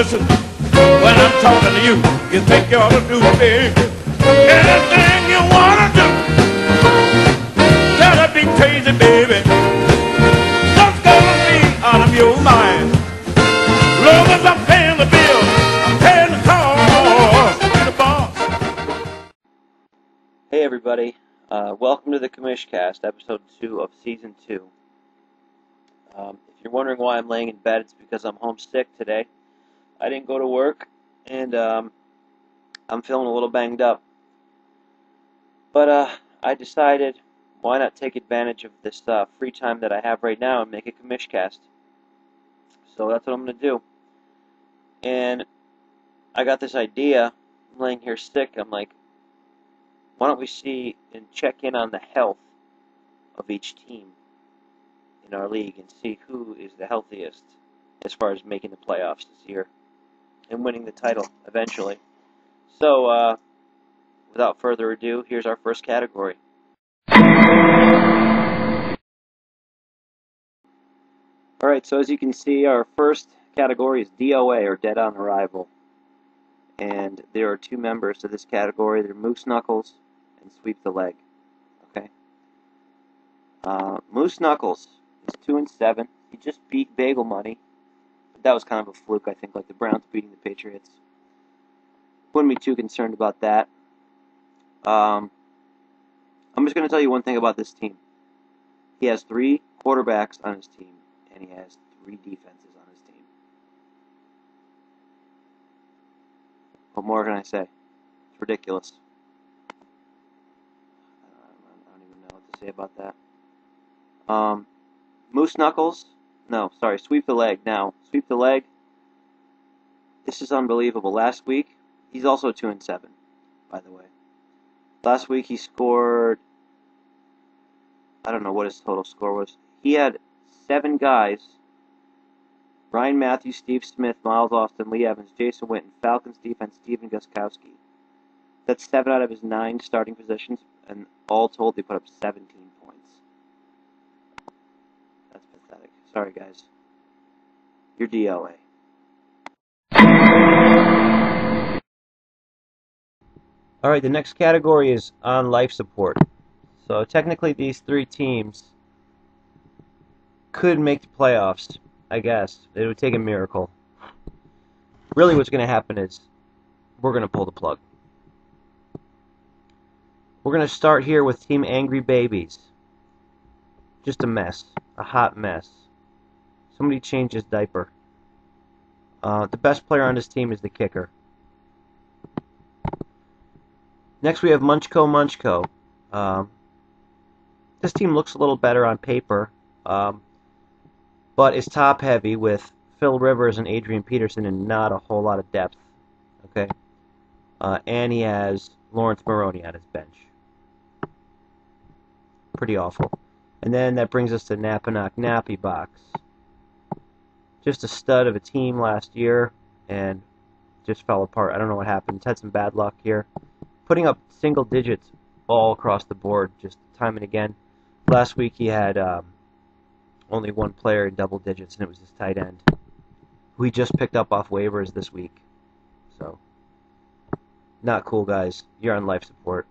listen when I'm talking to you. You think you ought to do, baby, anything you want to do. Gotta be crazy, baby. Just gonna be out of your mind. Long as I'm paying the bill, I'm paying the call to the boss. Hey everybody, welcome to the Commishcast, episode 2 of season 2. If you're wondering why I'm laying in bed, it's because I'm homesick today. I didn't go to work, and I'm feeling a little banged up. But I decided, why not take advantage of this free time that I have right now and make a Commishcast. So that's what I'm going to do. And I got this idea, I'm laying here sick, I'm like, why don't we see and check in on the health of each team in our league and see who is the healthiest as far as making the playoffs this year and winning the title eventually. So, without further ado, here's our first category. Alright, so as you can see, our first category is DOA, or Dead on Arrival. And there are two members to this category. They're Moose Knuckles and Sweep the Leg. Okay. Moose Knuckles is 2-7. He just beat Bagel Money. But that was kind of a fluke, I think, like the Browns beating the Patriots. Wouldn't be too concerned about that. I'm just going to tell you one thing about this team. He has 3 quarterbacks on his team, and he has 3 defenses on his team. What more can I say? It's ridiculous. I don't even know what to say about that. Moose Knuckles. No, sorry, Sweep the Leg. Now, Sweep the Leg. This is unbelievable. Last week, he's also 2-7, by the way. Last week he scored, I don't know what his total score was. He had 7 guys: Ryan Matthews, Steve Smith, Miles Austin, Lee Evans, Jason Witten, Falcons defense, Steven Gostkowski. That's 7 out of his 9 starting positions, and all told they put up 17 points. That's pathetic. Sorry, guys. You're DOA. Alright, the next category is on life support. So technically these 3 teams could make the playoffs, I guess. It would take a miracle. Really what's going to happen is we're going to pull the plug. We're going to start here with Team Angry Babies. Just a mess. A hot mess. Somebody changed his diaper. The best player on this team is the kicker. Next we have Munchko. This team looks a little better on paper, but is top heavy with Phil Rivers and Adrian Peterson and not a whole lot of depth. Okay, and he has Lawrence Maroney on his bench. Pretty awful. And then that brings us to Napanock Nappy Box. Just a stud of a team last year and just fell apart. I don't know what happened. It's had some bad luck here. Putting up single digits all across the board, just time and again. Last week he had only 1 player in double digits, and it was his tight end, who he just picked up off waivers this week. So, not cool, guys. You're on life support.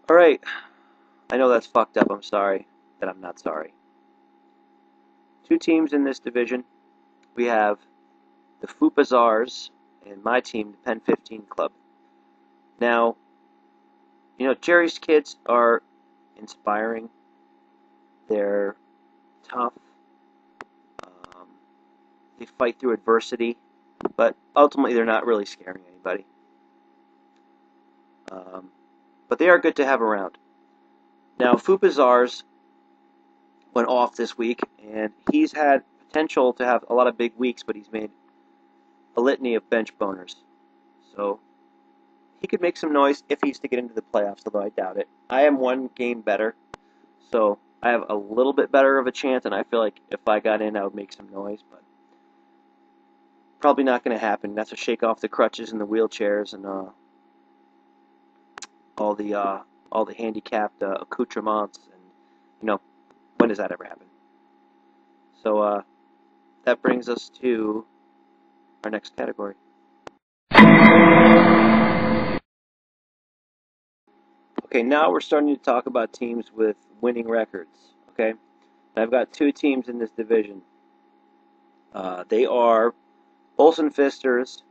Alright, I know that's fucked up. I'm sorry that I'm not sorry. 2 teams in this division. We have the Foopazars and my team, the Pen 15 Club. Now, you know, Jerry's kids are inspiring. They're tough. They fight through adversity, but ultimately they're not really scaring anybody. But they are good to have around. Now, Foopazars went off this week, and he's had potential to have a lot of big weeks, but he's made a litany of bench boners. So he could make some noise if he's to get into the playoffs, although I doubt it. I am 1 game better, so I have a little bit better of a chance, and I feel like if I got in, I would make some noise, but probably not going to happen. That's to shake off the crutches and the wheelchairs and all the handicapped accoutrements, and you know, when does that ever happen? So that brings us to our next category. Okay, now we're starting to talk about teams with winning records. Okay, I've got two teams in this division. They are Olsen Fisters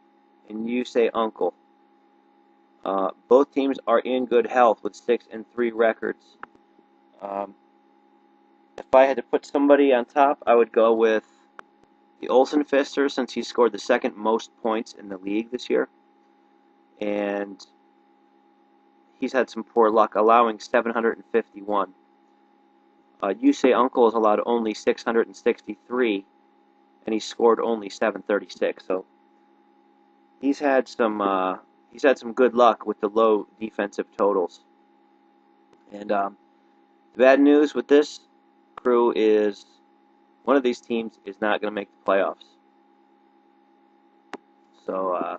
and You Say Uncle. Both teams are in good health with 6-3 records. If I had to put somebody on top, I would go with the Olsen Fisters, since he scored the second most points in the league this year. And he's had some poor luck, allowing 751. You Say Uncle has allowed only 663, and he scored only 736. So he's had some good luck with the low defensive totals. And the bad news with this crew is one of these teams is not going to make the playoffs. So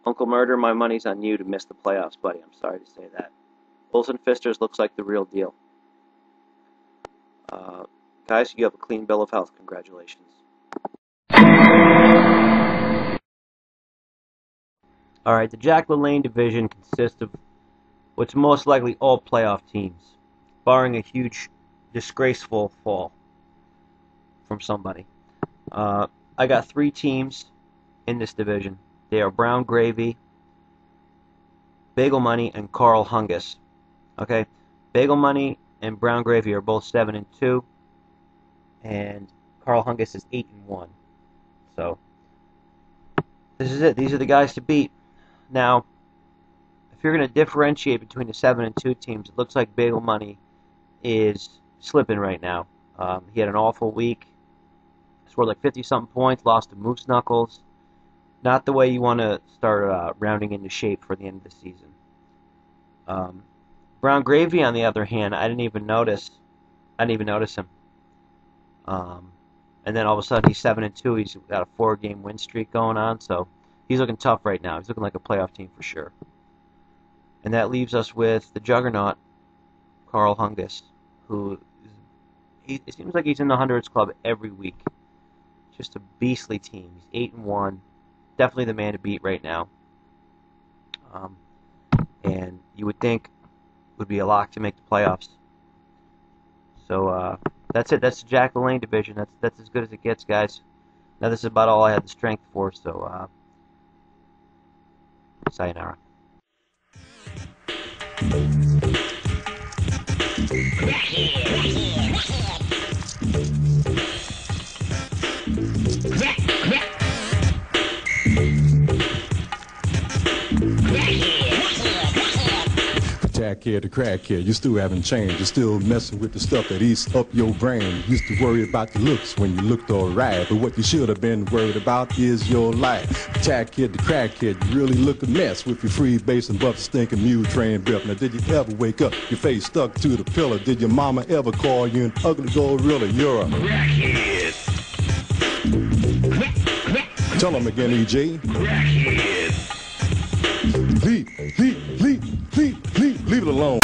Uncle Murder, my money's on you to miss the playoffs, buddy. I'm sorry to say that. Olsen Fisters looks like the real deal. Guys, you have a clean bill of health. Congratulations. Alright, the Jack LaLanne division consists of what's most likely all playoff teams, barring a huge, disgraceful fall from somebody. I got three teams in this division. They are Brown Gravy, Bagel Money, and Carl Hungus. Okay, Bagel Money and Brown Gravy are both 7-2, and Carl Hungus is 8-1. So this is it. These are the guys to beat. Now, if you're going to differentiate between the 7-2 teams, it looks like Bagel Money is slipping right now. He had an awful week. Scored like 50-something points, lost to Moose Knuckles. Not the way you want to start rounding into shape for the end of the season. Brown Gravy, on the other hand, I didn't even notice him. And then all of a sudden he's 7-2. He's got a 4-game win streak going on, so he's looking tough right now. He's looking like a playoff team for sure. And that leaves us with the juggernaut, Carl Hungus, who it seems like he's in the hundreds club every week. Just a beastly team. He's 8-1. Definitely the man to beat right now. And you would think would be a lock to make the playoffs. So that's it. That's the Jack LaLanne division. That's as good as it gets, guys. Now this is about all I had the strength for. So sayonara. Jackhead to crackhead, you still haven't changed. You're still messing with the stuff that eats up your brain. Used to worry about the looks when you looked alright, but what you should have been worried about is your life. Jackhead to crackhead, you really look a mess with your free bass and buff stinking mule train breath. Now did you ever wake up, your face stuck to the pillow? Did your mama ever call you an ugly gorilla? You're a crackhead. Tell them again, EJ. Crackhead. Leave it alone.